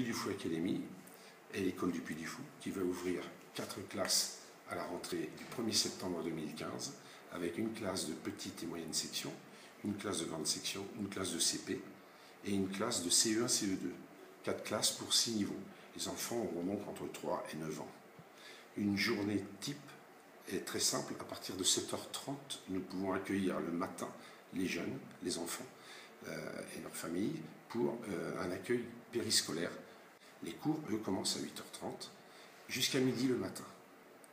Puy du Fou Academy et l'école du Puy du Fou qui va ouvrir 4 classes à la rentrée du 1er septembre 2015 avec une classe de petite et moyenne section, une classe de grande section, une classe de CP et une classe de CE1, CE2. 4 classes pour 6 niveaux. Les enfants auront donc entre 3 et 9 ans. Une journée type est très simple. À partir de 7h30, nous pouvons accueillir le matin les jeunes, les enfants et leurs familles pour un accueil périscolaire. Les cours, eux, commencent à 8h30 jusqu'à midi le matin.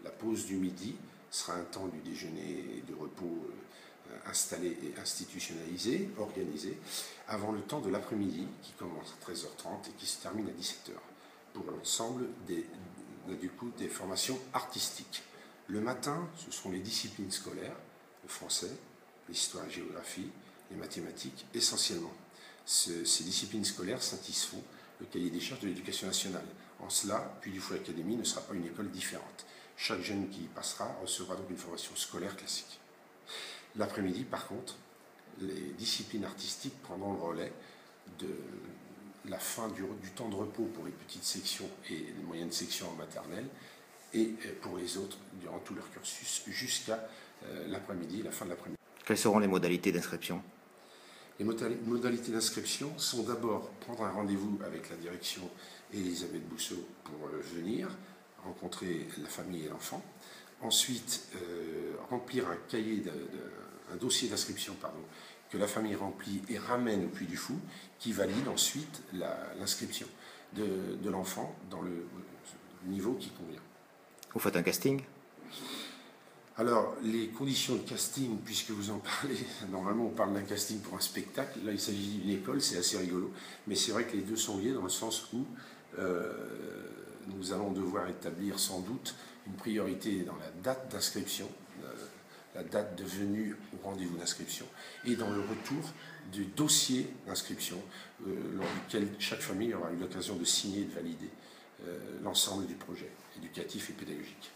La pause du midi sera un temps du déjeuner et de repos installé et institutionnalisé, organisé, avant le temps de l'après-midi qui commence à 13h30 et qui se termine à 17h pour l'ensemble des formations artistiques. Le matin, ce sont les disciplines scolaires, le français, l'histoire et la géographie, les mathématiques essentiellement. Ces disciplines scolaires satisfont le cahier des charges de l'éducation nationale. En cela, Puy du Fou Academy ne sera pas une école différente. Chaque jeune qui y passera recevra donc une formation scolaire classique. L'après-midi, par contre, les disciplines artistiques prendront le relais de la fin du temps de repos pour les petites sections et les moyennes sections en maternelle et pour les autres durant tout leur cursus jusqu'à l'après-midi, la fin de l'après-midi. Quelles seront les modalités d'inscription? Les modalités d'inscription sont d'abord prendre un rendez-vous avec la direction Elisabeth Bousseau pour venir rencontrer la famille et l'enfant. Ensuite, remplir un dossier d'inscription que la famille remplit et ramène au Puy du Fou, qui valide ensuite l'inscription de l'enfant dans le niveau qui convient. Vous faites un casting? Alors, les conditions de casting, puisque vous en parlez, normalement on parle d'un casting pour un spectacle, là il s'agit d'une école, c'est assez rigolo, mais c'est vrai que les deux sont liés dans le sens où nous allons devoir établir sans doute une priorité dans la date d'inscription, la date de venue au rendez-vous d'inscription, et dans le retour du dossier d'inscription, lors duquel chaque famille aura eu l'occasion de signer et de valider l'ensemble du projet éducatif et pédagogique.